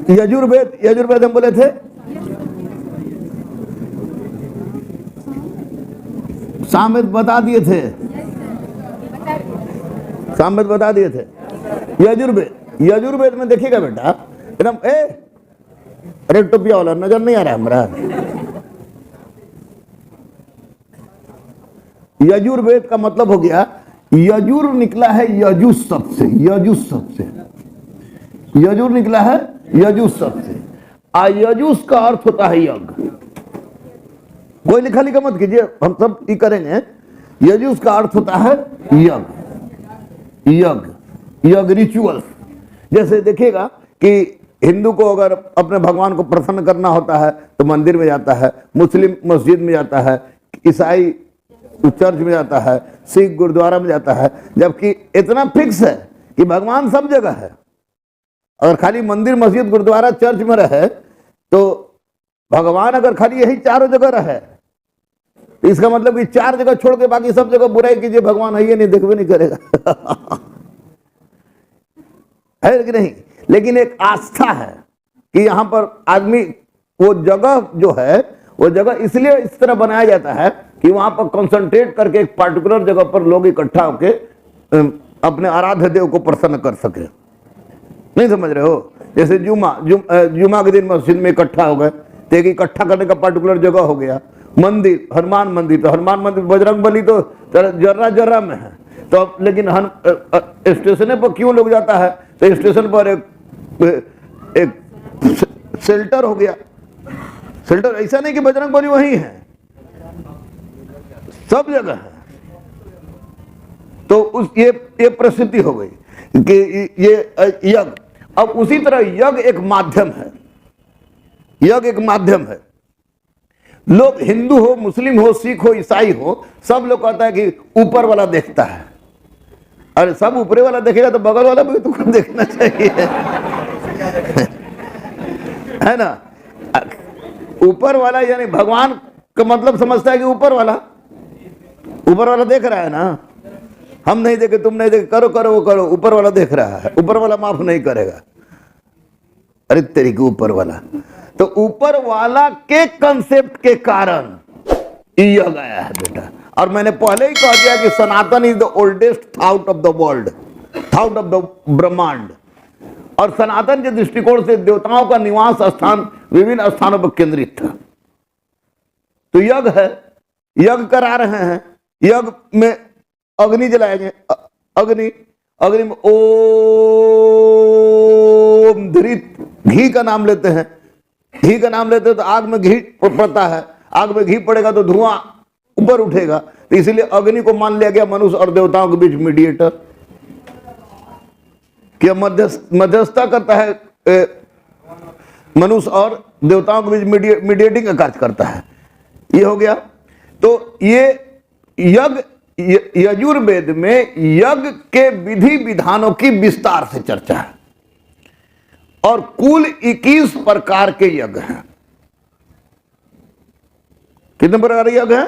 यजुर्वेद हम बोले थे, सामवेद बता दिए थे, सामवेद बता दिए थे। यजुर्वेद में देखिएगा बेटा एकदम, अरे टोपिया वाला नजर नहीं आ रहा हमारा। यजुर्वेद का मतलब हो गया, यजुर निकला है यजुस शब्द से, यजुस शब्द से, यजुर निकला है यजुस शब्द से। यजुस का अर्थ होता है यज्ञ। कोई लिखा लिखा मत कीजिए, हम सब ये करेंगे। यजुस का अर्थ होता है यज्ञ, यज्ञ रिचुअल्स। जैसे देखिएगा कि हिंदू को अगर अपने भगवान को प्रसन्न करना होता है तो मंदिर में जाता है, मुस्लिम मस्जिद में जाता है, ईसाई चर्च में जाता है, सिख गुरुद्वारा में जाता है। जबकि इतना फिक्स है कि भगवान सब जगह है। अगर खाली मंदिर मस्जिद गुरुद्वारा चर्च में रहे तो भगवान अगर खाली यही चारों जगह रहे तो इसका मतलब कि चार जगह छोड़ के बाकी सब जगह बुराई कीजिए, भगवान है ये नहीं, देखबे नहीं करेगा। है कि नहीं? लेकिन एक आस्था है कि यहां पर आदमी, वो जगह जो है वो जगह इसलिए इस तरह बनाया जाता है कि वहां पर कंसंट्रेट करके एक पार्टिकुलर जगह पर लोग इकट्ठा होके अपने आराध्य देव को प्रसन्न कर सके। नहीं समझ रहे हो? जैसे जुमा के दिन मस्जिद में इकट्ठा हो गए तो एक इकट्ठा करने का पार्टिकुलर जगह हो गया। मंदिर, हनुमान मंदिर, तो हनुमान मंदिर, बजरंग बली तो जर्रा में है, तो लेकिन स्टेशन पर क्यों लोग जाता है? तो स्टेशन पर एक शेल्टर हो गया। शेल्टर ऐसा नहीं कि बजरंग बली वही है, सब जगह है। तो ये प्रसिद्धि हो गई कि ये यज्ञ। अब उसी तरह यज्ञ एक माध्यम है, यज्ञ एक माध्यम है। लोग हिंदू हो, मुस्लिम हो, सिख हो, ईसाई हो, सब लोग कहता है कि ऊपर वाला देखता है। अरे सब ऊपरे वाला देखेगा तो बगल वाला भी तुमको देखना चाहिए। है ना? ऊपर वाला यानी भगवान का मतलब समझता है कि ऊपर वाला देख रहा है ना। हम नहीं देखे, तुम नहीं देखे, करो करो वो करो, ऊपर वाला देख रहा है, ऊपर वाला माफ नहीं करेगा। अरे तेरी के ऊपर वाला, तो ऊपर वाला के कंसेप्ट के कारण यज्ञ आया है बेटा। और मैंने पहले ही कह दिया कि Sanatan is the oldest thought of the world, thought of the brahmand. और सनातन के दृष्टिकोण से देवताओं का निवास स्थान विभिन्न स्थानों पर केंद्रित था। तो यज्ञ है, यज्ञ करा रहे हैं। यज्ञ में अग्नि जलाएंगे, अग्नि में ओम धृत, घी का नाम लेते हैं, घी का नाम लेते हैं तो आग में घी पड़ता है, आग में घी पड़ेगा तो धुआं ऊपर उठेगा। तो इसलिए अग्नि को मान लिया गया मनुष्य और देवताओं के बीच मीडिएटर, क्या मध्यस्थता करता है, मनुष्य और देवताओं के बीच मीडिएटिंग का कार्य करता है। ये हो गया। तो ये यज्ञ, यजुर्वेद में यज्ञ के विधि विधानों की विस्तार से चर्चा है और कुल 21 प्रकार के यज्ञ हैं। कितने प्रकार के यज्ञ हैं?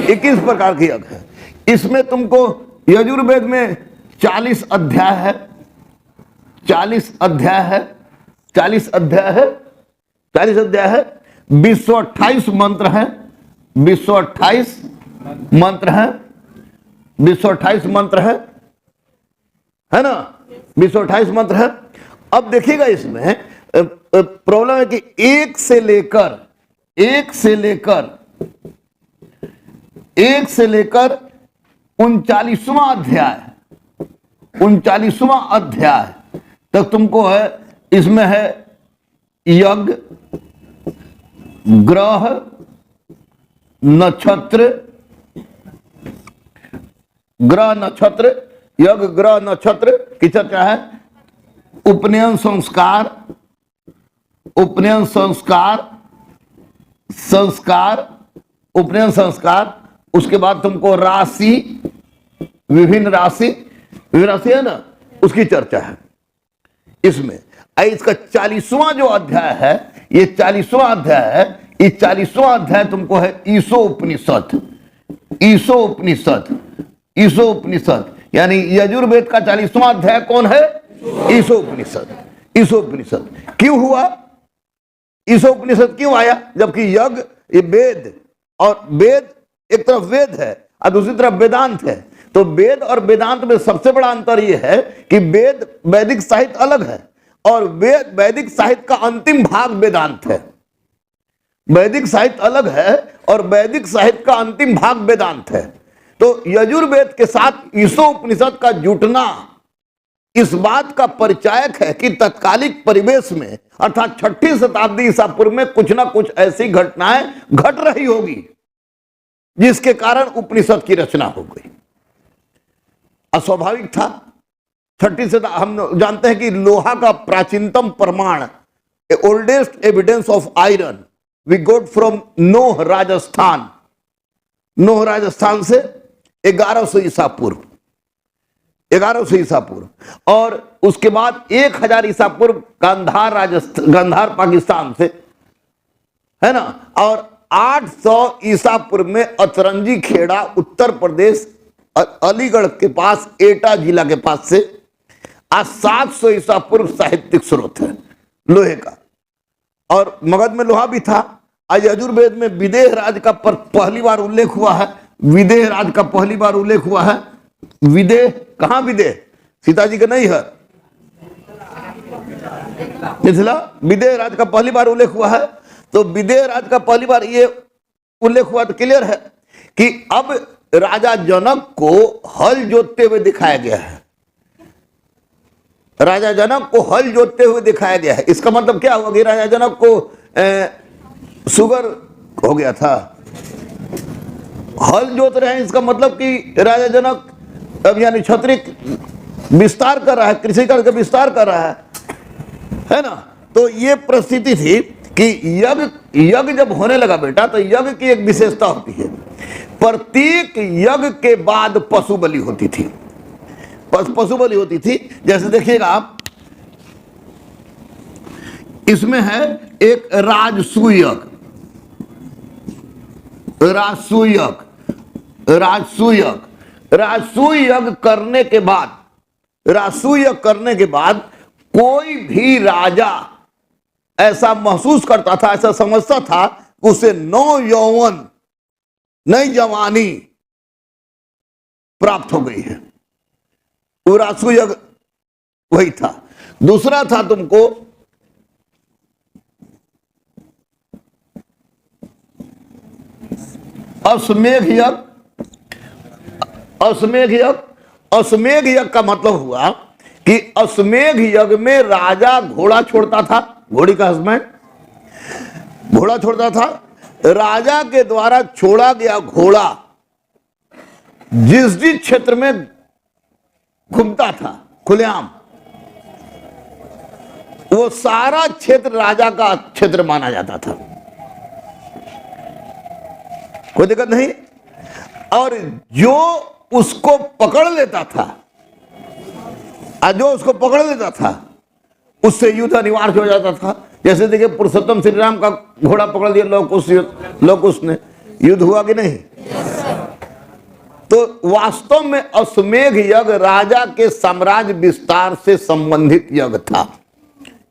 21 प्रकार के यज्ञ हैं। इसमें तुमको यजुर्वेद में 40 अध्याय है, 40 अध्याय है, 40 अध्याय है, 40 अध्याय है, 228 मंत्र हैं, 228 मंत्र हैं, 228 मंत्र है ना, 228 मंत्र है। अब देखिएगा इसमें प्रॉब्लम है कि एक से लेकर 39वां अध्याय, 39वां अध्याय तक तुमको है। इसमें है यज्ञ, ग्रह, नक्षत्र, ग्रह नक्षत्र, यज्ञ ग्रह नक्षत्र की चर्चा है। उपनयन संस्कार, उपनयन संस्कार, उपनयन संस्कार। उसके बाद तुमको राशि, विभिन्न राशि है ना, उसकी चर्चा है इसमें। इसका 40वां जो अध्याय है, ये 40वां अध्याय है। ये 40वां अध्याय तुमको है ईशोपनिषद, ईशोपनिषद, ईशोपनिषद। यानी यजुर्वेद का 40वां अध्याय कौन है? ईशोपनिषद। ईशोपनिषद क्यों हुआ? ईशोपनिषद क्यों आया? जबकि यज्ञ ये वेद, और वेद एक तरफ वेद है और दूसरी तरफ वेदांत है। तो वेद और वेदांत में सबसे बड़ा अंतर यह है कि वेद वैदिक साहित्य अलग है और वैदिक साहित्य का अंतिम भाग वेदांत है। वैदिक साहित्य अलग है और वैदिक साहित्य का अंतिम भाग वेदांत है। तो यजुर्वेद के साथ ईशोपनिषद का जुटना इस बात का परिचायक है कि तत्कालिक परिवेश में अर्थात 6ठी शताब्दी ईसा पूर्व में कुछ ना कुछ ऐसी घटनाएं घट रही होगी जिसके कारण उपनिषद की रचना हो गई। अस्वाभाविक था। 6ठी शताब्दी, हम जानते हैं कि लोहा का प्राचीनतम प्रमाण, oldest evidence of iron we got from Noh Rajasthan. Noh Rajasthan से 1100 ईसा पूर्व, 1100 ईसा पूर्व, और उसके बाद 1000 ईसा पूर्व गांधार राजस्थान, गांधार पाकिस्तान से, है ना। और 800 ईसा पूर्व में अतरंजी खेड़ा उत्तर प्रदेश अलीगढ़ के पास एटा जिला के पास से। आज 700 ईसा पूर्व साहित्यिक स्रोत है लोहे का, और मगध में लोहा भी था। आज यजुर्वेद में विदेह राज का पहली बार उल्लेख हुआ है। विदेह राज का पहली बार उल्लेख हुआ है। विदेह कहां? विदेह सीता जी का नहीं है, मिथिला। विदेह राज का पहली बार उल्लेख हुआ है। तो विदेह राज का पहली बार ये उल्लेख हुआ तो क्लियर है कि अब राजा जनक को हल जोतते हुए दिखाया गया है। राजा जनक को हल जोतते हुए दिखाया गया है। इसका मतलब क्या हुआ कि राजा जनक को शुगर हो गया था, हल जोत रहे हैं। इसका मतलब कि राजा जनक अब यानी क्षत्रिय विस्तार कर रहा है, कृषि करके विस्तार कर रहा है ना। तो ये परिस्थिति थी कि यज्ञ जब होने लगा बेटा, तो यज्ञ की एक विशेषता होती है, प्रत्येक यज्ञ के बाद पशु बलि होती थी। पशु बलि होती थी। जैसे देखिएगा आप, इसमें है एक राजसूय यज्ञ, राजसूय यज्ञ करने के बाद, राजसूय यज्ञ करने के बाद कोई भी राजा ऐसा महसूस करता था, ऐसा समझता था, उसे नौ यौवन, नई जवानी प्राप्त हो गई है। वो राजसूय यज्ञ वही था। दूसरा था तुमको अश्वमेध यज्ञ। अश्वमेध यज्ञ, अश्वमेध यज्ञ का मतलब हुआ कि अश्वमेध यज्ञ में राजा घोड़ा छोड़ता था, घोड़ी का हस्बैंड घोड़ा छोड़ता था। राजा के द्वारा छोड़ा गया घोड़ा जिस जिस क्षेत्र में घूमता था खुलेआम, वो सारा क्षेत्र राजा का क्षेत्र माना जाता था, कोई दिक्कत नहीं। और जो उसको पकड़ लेता था, जो उसको पकड़ लेता था, उससे युद्ध अनिवार्य हो जाता था। जैसे देखिए पुरुषोत्तम श्री राम का घोड़ा पकड़ दिया लवकुश ने, युद्ध हुआ कि नहीं? तो वास्तव में अश्वमेध यज्ञ राजा के साम्राज्य विस्तार से संबंधित यज्ञ था।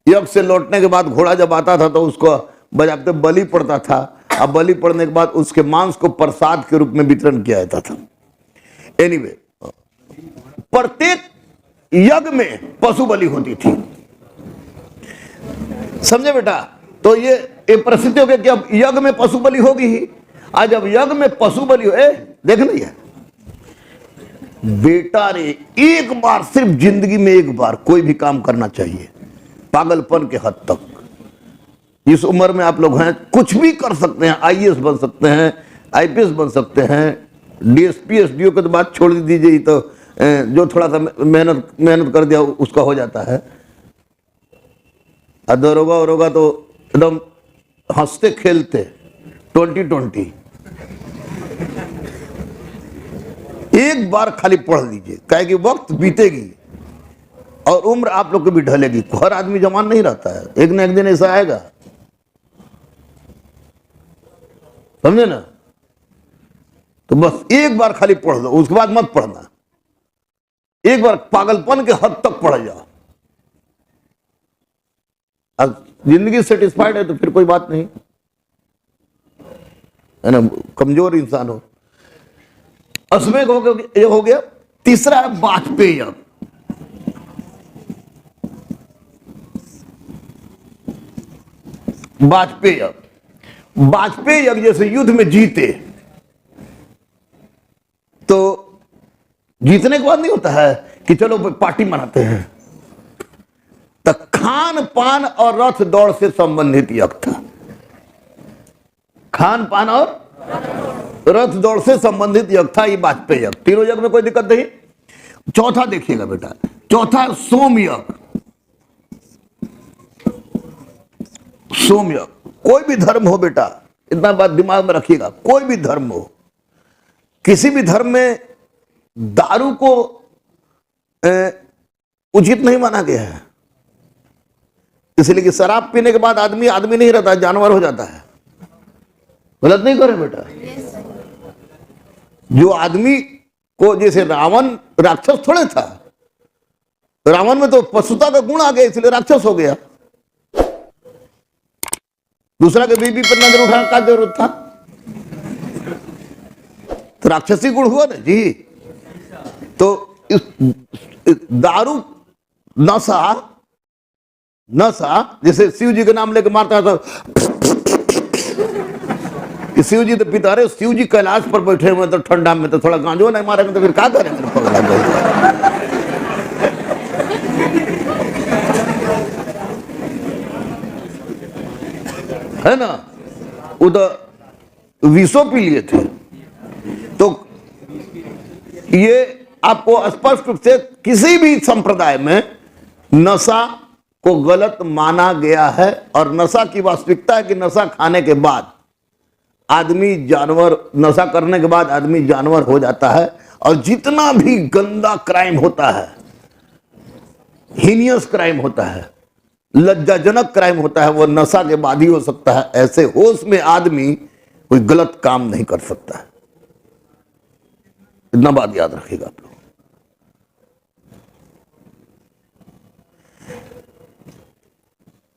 यज्ञ से लौटने के बाद घोड़ा जब आता था तो उसको बजाते बलि पड़ता था, अब बलि पड़ने के बाद उसके मांस को प्रसाद के रूप में वितरण किया जाता था। एनीवे, प्रत्येक यज्ञ में पशु बलि होती थी, समझे बेटा। तो ये परिस्थिति हो गई कि अब यज्ञ में पशु बलि होगी ही। आज अब यज्ञ में पशु बलि हो, देख लिया बेटा रे, एक बार, सिर्फ जिंदगी में एक बार कोई भी काम करना चाहिए, पागलपन के हद तक। इस उम्र में आप लोग हैं, कुछ भी कर सकते हैं, आईएएस बन सकते हैं, आईपीएस बन सकते हैं, डीएसपी एसडीओ के तो बात छोड़ दीजिए, तो जो थोड़ा सा मेहनत कर दिया उसका हो जाता है। दरोगा तो एकदम हंसते खेलते 2020। एक बार खाली पढ़ लीजिए, कहे कि वक्त बीतेगी और उम्र आप लोग को भी ढलेगी। हर आदमी जवान नहीं रहता है, एक न एक दिन ऐसा आएगा, समझे ना। तो बस एक बार खाली पढ़ लो, उसके बाद मत पढ़ना। एक बार पागलपन के हद तक पढ़ जाओ, अब जिंदगी सेटिस्फाइड है तो फिर कोई बात नहीं है ना, कमजोर इंसान हो। अश्वमेघ हो गया। तीसरा है वाजपेय यज्ञ। वाजपेय यज्ञ, वाजपेय यज्ञ जैसे युद्ध में जीते तो जीतने के बाद नहीं होता है कि चलो पार्टी मनाते हैं, तो खान पान और रथ दौड़ से संबंधित यज्ञ था। खान पान और रथ दौड़ से संबंधित यज्ञ था ये वाजपेय यज्ञ। तीनों यज्ञ में कोई दिक्कत नहीं। चौथा देखिएगा बेटा, चौथा सोम यज्ञ। सोम यज्ञ, कोई भी धर्म हो बेटा, इतना बात दिमाग में रखिएगा, कोई भी धर्म हो, किसी भी धर्म में दारू को उचित नहीं माना गया है, इसलिए कि शराब पीने के बाद आदमी आदमी नहीं रहता, जानवर हो जाता है। गलत नहीं करे बेटा। जो आदमी को, जैसे रावण राक्षस थोड़े था, रावण में तो पशुता का गुण आ गया इसलिए राक्षस हो गया। दूसरा के बीबी पर नजर उठाने का जरूरत था, तो राक्षसी गुण हुआ ना जी। तो इस दारू नशा जैसे शिव जी के नाम लेके मारता है तो शिव जी तो पिता रहे, शिव जी कैलाश पर बैठे हुए तो ठंडा में, तो थोड़ा गांजो नहीं मारेंगे तो फिर क्या करेंगे? है ना, उधर विषो पी लिए थे। तो ये आपको स्पष्ट रूप से किसी भी संप्रदाय में नशा को गलत माना गया है, और नशा की वास्तविकता है कि नशा खाने के बाद आदमी जानवर, नशा करने के बाद आदमी जानवर हो जाता है। और जितना भी गंदा क्राइम होता है, हीनियस क्राइम होता है, लज्जाजनक क्राइम होता है, वो नशा के बाद ही हो सकता है। ऐसे होश में आदमी कोई गलत काम नहीं कर सकता है। इतना बात याद रखिएगा आप लोग।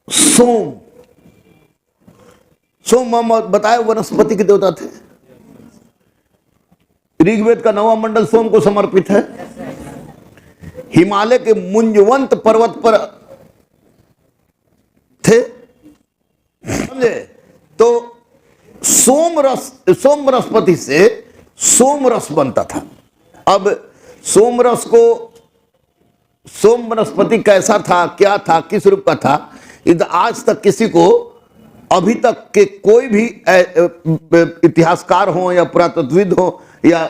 सोम, सोम बताए वनस्पति के देवता थे। ऋग्वेद का 9वां मंडल सोम को समर्पित है। हिमालय के मुंजवंत पर्वत पर थे, समझे? तो सोम वनस्पति से सोम रस बनता था। अब सोम रस को, सोम वनस्पति कैसा था, क्या था, किस रूप का था, आज तक किसी को, अभी तक के कोई भी इतिहासकार हो या पुरातत्वविद हो या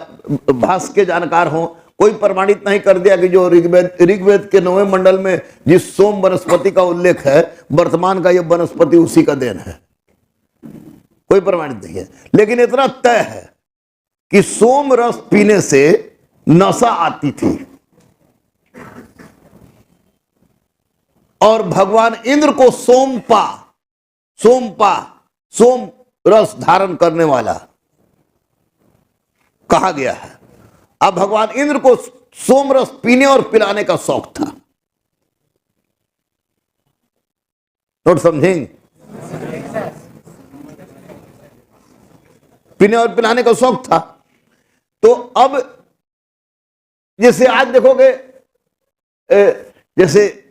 भाष्य के जानकार हो, कोई प्रमाणित नहीं कर दिया कि जो ऋग्वेद के 9वें मंडल में जिस सोम वनस्पति का उल्लेख है, वर्तमान का यह वनस्पति उसी का देन है। कोई प्रमाणित नहीं है। लेकिन इतना तय है कि सोम रस पीने से नशा आती थी, और भगवान इंद्र को सोम रस धारण करने वाला कहा गया है। अब भगवान इंद्र को सोम रस पीने और पिलाने का शौक था। नोट समझेंगे? पीने और पिलाने का शौक था। तो अब जैसे आज देखोगे, जैसे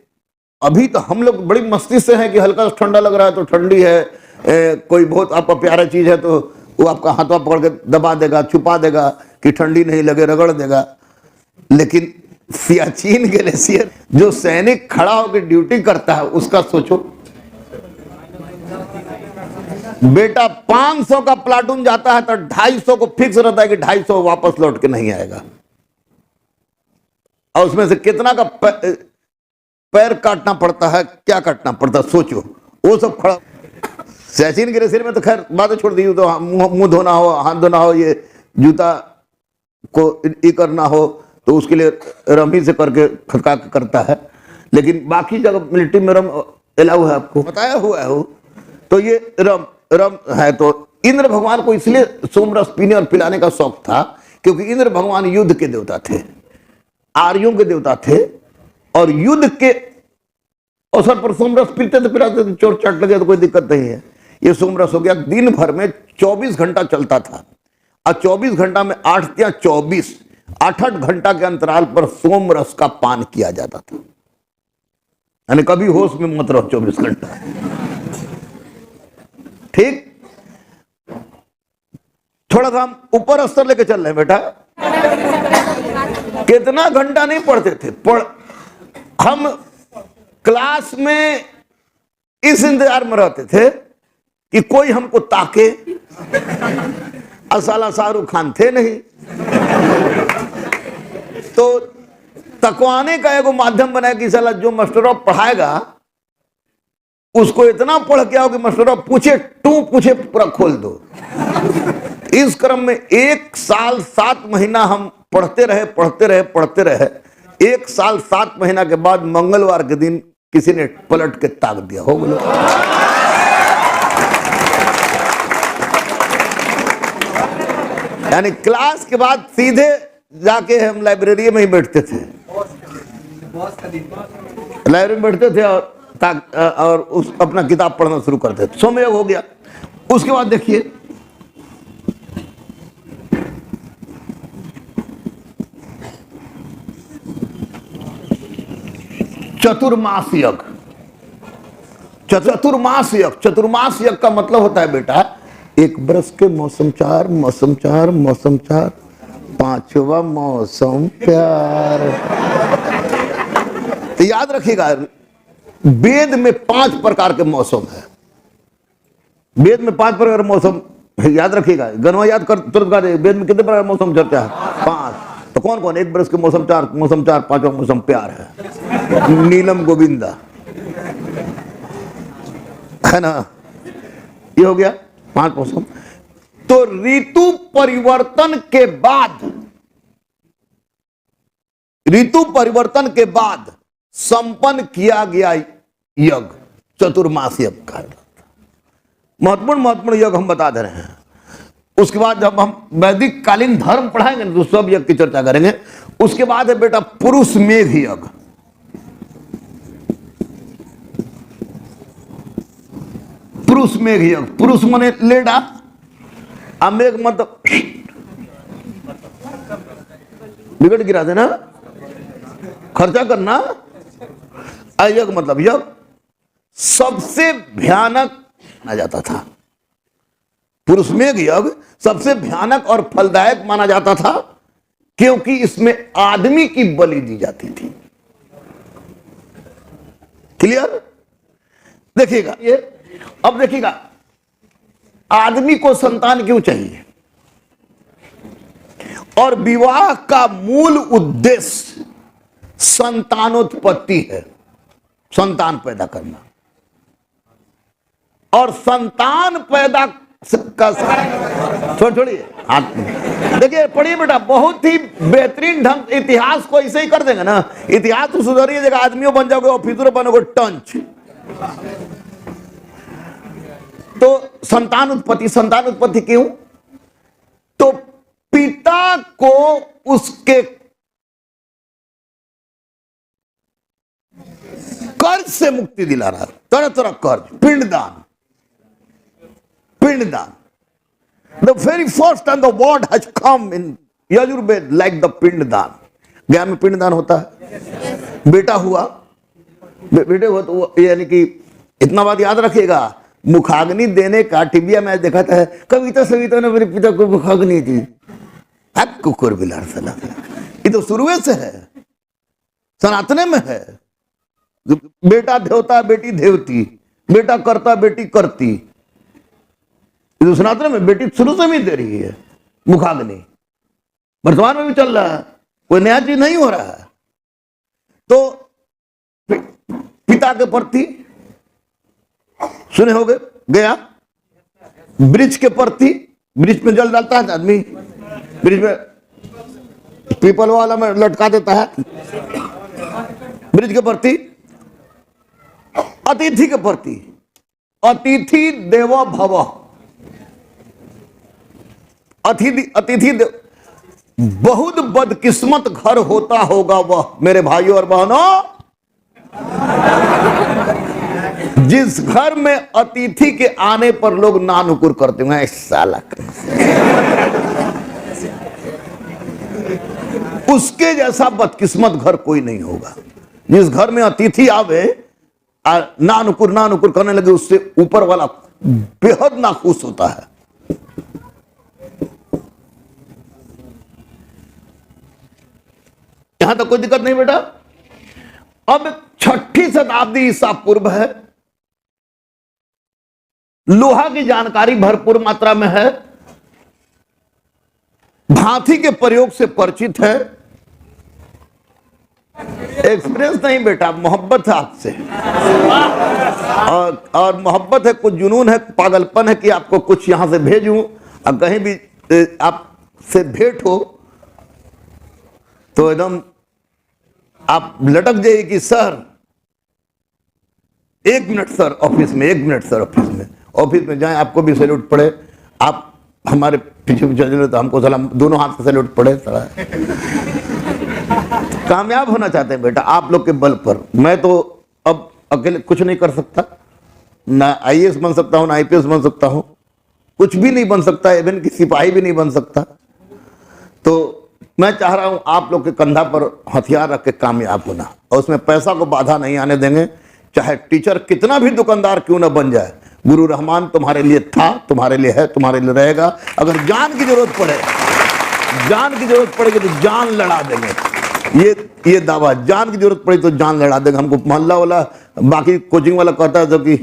अभी तो हम लोग बड़ी मस्ती से हैं कि हल्का सा ठंडा लग रहा है तो ठंडी है, कोई बहुत आपका प्यारा चीज है तो वो आपका हाथवा पकड़ के दबा देगा, छुपा देगा कि ठंडी नहीं लगे, रगड़ देगा। लेकिन सियाचिन ग्लेशियर जो सैनिक खड़ा होकर ड्यूटी करता है, उसका सोचो बेटा। 500 का प्लाटून जाता है तो 250 को फिक्स रहता है कि 250 वापस लौट के नहीं आएगा, और उसमें से कितना का पैर काटना पड़ता है, क्या काटना पड़ता है, सोचो। वो सब खड़ा, सैचिन ग्लेशियर में तो खैर बातें छोड़ दी, तो मुंह धोना हो, हाथ धोना हो, ये जूता को ये करना हो तो उसके लिए रमी से करके खटका करता है। लेकिन बाकी जगह मिलिट्री में रम अलाउ है, आपको बताया हुआ है। तो ये रम है। तो इंद्र भगवान को इसलिए सोमरस पीने और पिलाने का शौक था क्योंकि इंद्र भगवान युद्ध के देवता थे, आर्यों के देवता थे, और युद्ध के अवसर पर सोमरस पीते थे, पिलाते थे, चोट चाट लगे तो कोई दिक्कत नहीं है। ये सोमरस हो गया। दिन भर में 24 घंटा चलता था और 24 घंटा में 8 या 24 8-8 घंटा के अंतराल पर सोमरस का पान किया जाता था। यानी कभी होश में मत रहो 24 घंटा, ठीक। थोड़ा सा हम ऊपर स्तर लेके चल रहे हैं बेटा। कितना घंटा नहीं पढ़ते थे, हम क्लास में इस इंतजार में रहते थे कि कोई हमको ताके। साला शाहरुख खान थे नहीं, तो तकवाने का एगो माध्यम बनाया कि साला जो मास्टर पढ़ाएगा उसको इतना पढ़ के आओ कि मास्टर पूछे टू पूछे पूरा खोल दो। इस क्रम में 1 साल 7 महीना हम पढ़ते रहे। 1 साल 7 महीना के बाद मंगलवार के दिन किसी ने पलट के ताक दिया, हो बोलो। यानी क्लास के बाद सीधे जाके हम लाइब्रेरी में ही बैठते थे, लाइब्रेरी में बैठते थे और उस अपना किताब पढ़ना शुरू करते थे। सोमयोग हो गया। उसके बाद देखिए चतुर्मास यज्ञ। चतुर्मास यज्ञ का मतलब होता है बेटा, एक बरस के मौसम चार, पांचवा मौसम प्यार। तो याद रखिएगा, वेद में 5 प्रकार के मौसम है। वेद में 5 प्रकार के मौसम याद रखिएगा, गणवा याद कर तुरंत कर। वेद में कितने प्रकार के मौसम चलता है? 5। तो कौन कौन? एक बरस के मौसम चार, पांचवा मौसम प्यार है, नीलम गोविंदा, है ना। ये हो गया 5 मौसम। तो ऋतु परिवर्तन के बाद संपन्न किया गया यज्ञ चतुर्मास यज्ञ का। महत्वपूर्ण यज्ञ हम बता दे रहे हैं। उसके बाद जब हम वैदिक कालीन धर्म पढ़ाएंगे तो सब यज्ञ की चर्चा करेंगे। उसके बाद है बेटा पुरुष मेघ यज्ञ। पुरुष मेघ यज्ञ, पुरुष माने लेडा, और मेघ मतलब बिगड़ गिरा देना, खर्चा करना। यज्ञ मतलब यज्ञ सबसे भयानक माना जाता था। पुरुष मेघ यज्ञ सबसे भयानक और फलदायक माना जाता था, क्योंकि इसमें आदमी की बलि दी जाती थी। क्लियर? देखिएगा ये, अब देखिएगा, आदमी को संतान क्यों चाहिए? और विवाह का मूल उद्देश्य संतानोत्पत्ति है, संतान पैदा करना। और संतान पैदा छोड़िए हाथ में देखिए, पढ़िए बेटा, बहुत ही बेहतरीन ढंग। इतिहास को ऐसे ही कर देंगे ना, इतिहास तो सुधरिए जगह आदमियों बन जाओगे, ऑफिसरों बनोगे टंच। तो संतान उत्पत्ति क्यों? तो पिता को उसके कर्ज से मुक्ति दिलाना, तरह तरह कर्ज, पिंडदान। The very first time the word has come in Yajurveda like the पिंडदान। ज्ञान में पिंडदान होता है। बेटा हुआ, बेटे हुआ तो यानी कि इतना बात याद रखिएगा, मुखाग्नि देने का टीबिया में देखा था, कविता सविता ने मेरे पिता को मुखाग्नि दी। अब कुकुर बिलार सला, ये तो शुरू से है, सनातने में है। बेटा देवता, बेटी देवती, बेटा करता, बेटी करती। ये तो सनातन में बेटी शुरू से भी दे रही है मुखाग्नि, वर्तमान में भी चल रहा है, कोई नया चीज नहीं हो रहा है। तो पिता के प्रति सुने होगे, गया वृक्ष के प्रति, वृक्ष में जल डालता है आदमी, वृक्ष में पीपल वाला में लटका देता है। वृक्ष के प्रति, अतिथि के प्रति, अतिथि देवो भव, अतिथि देव। बहुत बदकिस्मत घर होता होगा वह, मेरे भाइयों और बहनों, जिस घर में अतिथि के आने पर लोग नानुकुर करते हैं, साला उसके जैसा बदकिस्मत घर कोई नहीं होगा। जिस घर में अतिथि आवे नानुकुर नानुकुर करने लगे, उससे ऊपर वाला बेहद नाखुश होता है। यहां तक कोई दिक्कत नहीं बेटा। अब 6ठी शताब्दी ईसा पूर्व है, लोहा की जानकारी भरपूर मात्रा में है, भांति के प्रयोग से परिचित है। एक्सपीरियंस नहीं बेटा, मोहब्बत है आपसे, और मोहब्बत है, कुछ जुनून है, पागलपन है कि आपको कुछ यहां से भेजूं और कहीं भी आपसे भेंट हो तो एकदम आप लटक जाइए कि सर 1 मिनट सर ऑफिस में, 1 मिनट सर ऑफिस में जाएं, आपको भी सैल्यूट पड़े, आप हमारे पीछे चल रहे तो हमको सलाम, दोनों हाथ से सैल्यूट पड़े। कामयाब होना चाहते हैं बेटा आप लोग के बल पर। मैं तो अब अकेले कुछ नहीं कर सकता, ना आईएएस बन सकता हूं, ना आईपीएस बन सकता हूं, कुछ भी नहीं बन सकता, इवन की सिपाही भी नहीं बन सकता। तो मैं चाह रहा हूं आप लोग के कंधा पर हथियार रख के कामयाब होना, और उसमें पैसा को बाधा नहीं आने देंगे। चाहे टीचर कितना भी दुकानदार क्यों ना बन जाए, गुरु रहमान तुम्हारे लिए था, तुम्हारे लिए है, तुम्हारे लिए रहेगा। अगर जान की जरूरत पड़ेगी तो जान लड़ा देंगे, ये दावा, जान की जरूरत पड़ी तो जान लड़ा देंगे। हमको मोहल्ला वाला, बाकी कोचिंग वाला कहता है जो कि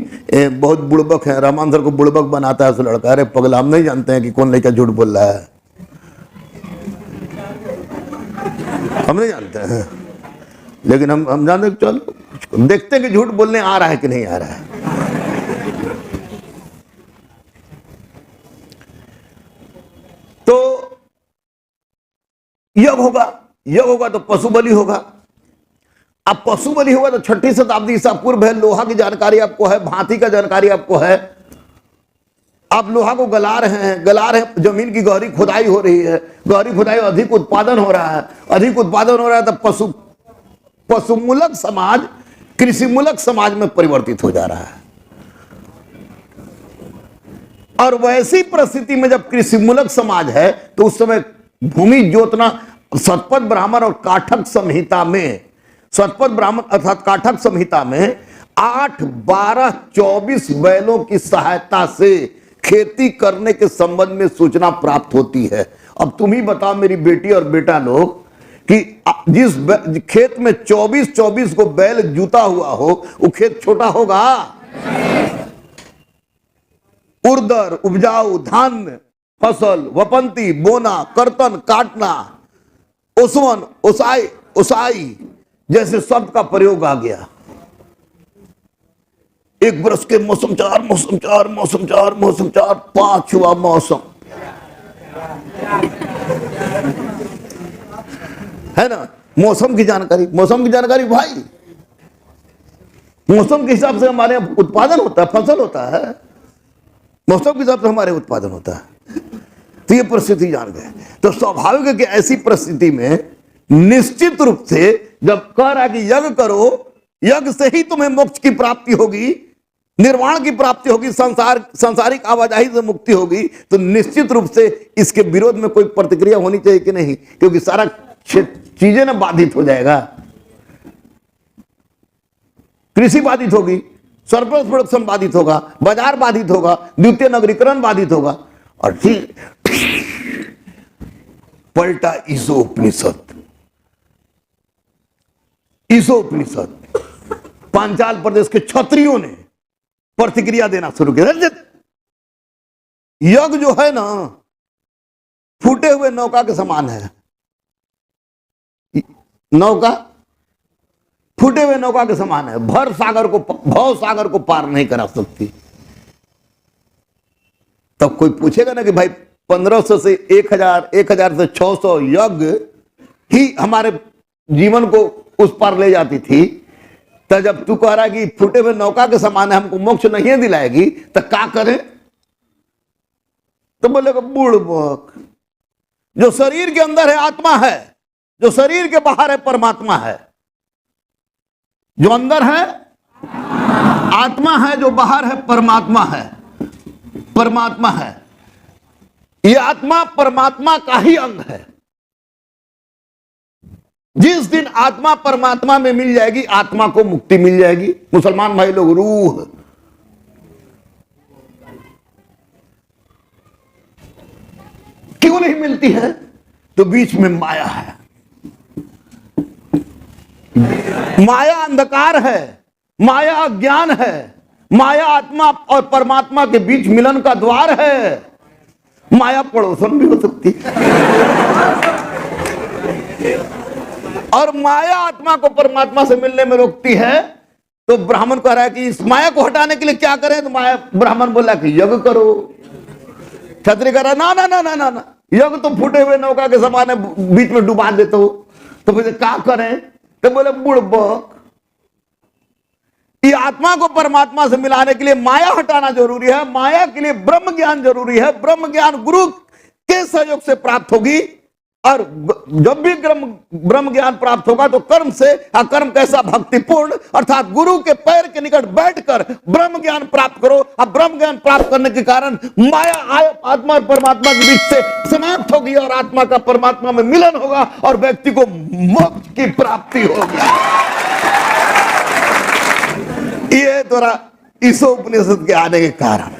बहुत बुड़बक है, रहमान सर को बुड़बक बनाता है उस लड़का। अरे पगला, हम नहीं जानते हैं कि कौन लड़का झूठ बोल रहा है, हम नहीं जानते हैं, लेकिन हम जानते हैं, चलो देखते हैं कि झूठ बोलने आ रहा है कि नहीं आ रहा है। तो यज्ञ होगा तो पशु बलि होगा। अब पशु बलि होगा तो 6ठी शताब्दी ईसा पूर्व है, लोहा की जानकारी आपको है, भांति का जानकारी आपको है। आप लोहा को गला रहे हैं, जमीन की गहरी खुदाई हो रही है, गहरी खुदाई अधिक उत्पादन हो रहा है, तो पशुमूलक समाज कृषिमूलक समाज में परिवर्तित हो जा रहा है। और वैसी परिस्थिति में जब कृषिमूलक समाज है तो उस समय भूमि जोतना, शतपथ ब्राह्मण और काठक संहिता में, शतपथ ब्राह्मण अर्थात काठक संहिता में 8, 12, 24 बैलों की सहायता से खेती करने के संबंध में सूचना प्राप्त होती है। अब तुम ही बताओ मेरी बेटी और बेटा लोग कि जिस खेत में 24 को बैल जूता हुआ हो, वो खेत छोटा होगा? उर्दर, उपजाऊ, धान्य, फसल, वपंती, बोना, कर्तन, काटना, ओसवन, ओसाई जैसे शब्द का प्रयोग आ गया। एक बरस के मौसम चार, 5वां मौसम है ना। मौसम की जानकारी भाई, मौसम के हिसाब से हमारे उत्पादन होता है, फसल होता है, मौसम के हिसाब से हमारे उत्पादन होता है। तो ये परिस्थिति जान गए। तो स्वाभाविक है कि ऐसी परिस्थिति में निश्चित रूप से जब कह रहा है कि यज्ञ करो, यज्ञ से ही तुम्हें मोक्ष की प्राप्ति होगी, निर्वाण की प्राप्ति होगी, सांसारिक आवाजाही से मुक्ति होगी, तो निश्चित रूप से इसके विरोध में कोई प्रतिक्रिया होनी चाहिए कि नहीं, क्योंकि सारा चीजें ना बाधित हो जाएगा। कृषि बाधित होगी, सरप्लस प्रोडक्शन बाधित होगा, बाजार बाधित होगा, द्वितीय नगरीकरण बाधित होगा। और फिर पलटा ईशोपनिषद, पांचाल प्रदेश के क्षत्रियों ने प्रतिक्रिया देना शुरू किया। यज्ञ जो है ना, फूटे हुए नौका के समान है। नौका फूटे हुए नौका के समान है, भव सागर को पार नहीं करा सकती। तब कोई पूछेगा ना कि भाई 1500 से 1000, 1000 से 600 यज्ञ ही हमारे जीवन को उस पार ले जाती थी, तो जब तू कह रहा कि फूटे हुए नौका के समान है, हमको मोक्ष नहीं दिलाएगी, तो क्या करें? तो बोलेगा बुड़बक। जो शरीर के अंदर है आत्मा है, जो शरीर के बाहर है परमात्मा है। जो अंदर है आत्मा है, जो बाहर है परमात्मा है। परमात्मा है, ये आत्मा परमात्मा का ही अंग है। जिस दिन आत्मा परमात्मा में मिल जाएगी, आत्मा को मुक्ति मिल जाएगी। मुसलमान भाई लोग, रूह क्यों नहीं मिलती है? तो बीच में माया है। माया अंधकार है, माया अज्ञान है, माया आत्मा और परमात्मा के बीच मिलन का द्वार है। माया पड़ोसन भी हो सकती है। और माया आत्मा को परमात्मा से मिलने में रोकती है। तो ब्राह्मण कह रहा है कि इस माया को हटाने के लिए क्या करें? तो माया ब्राह्मण बोला कि यज्ञ करो। क्षत्रिय कह रहा ना ना ना ना ना ना, यज्ञ तो फूटे हुए नौका के समान है, बीच में डुबा देते हो। तो बोले क्या करें? तो बोले बुड़बक। ये आत्मा को परमात्मा से मिलाने के लिए माया हटाना जरूरी है। माया के लिए ब्रह्म ज्ञान जरूरी है। ब्रह्म ज्ञान गुरु के सहयोग से प्राप्त होगी। और जब भी ब्रह्म ज्ञान प्राप्त होगा तो कर्म से, कर्म कैसा? भक्तिपूर्ण, अर्थात गुरु के पैर के निकट बैठकर ब्रह्म ज्ञान प्राप्त करो। अब ब्रह्म ज्ञान प्राप्त करने के कारण माया आत्मा और परमात्मा के बीच से समाप्त होगी और आत्मा का परमात्मा में मिलन होगा और व्यक्ति को मोक्ष की प्राप्ति होगी। ये थोड़ा ईसो उपनिषद के आने के कारण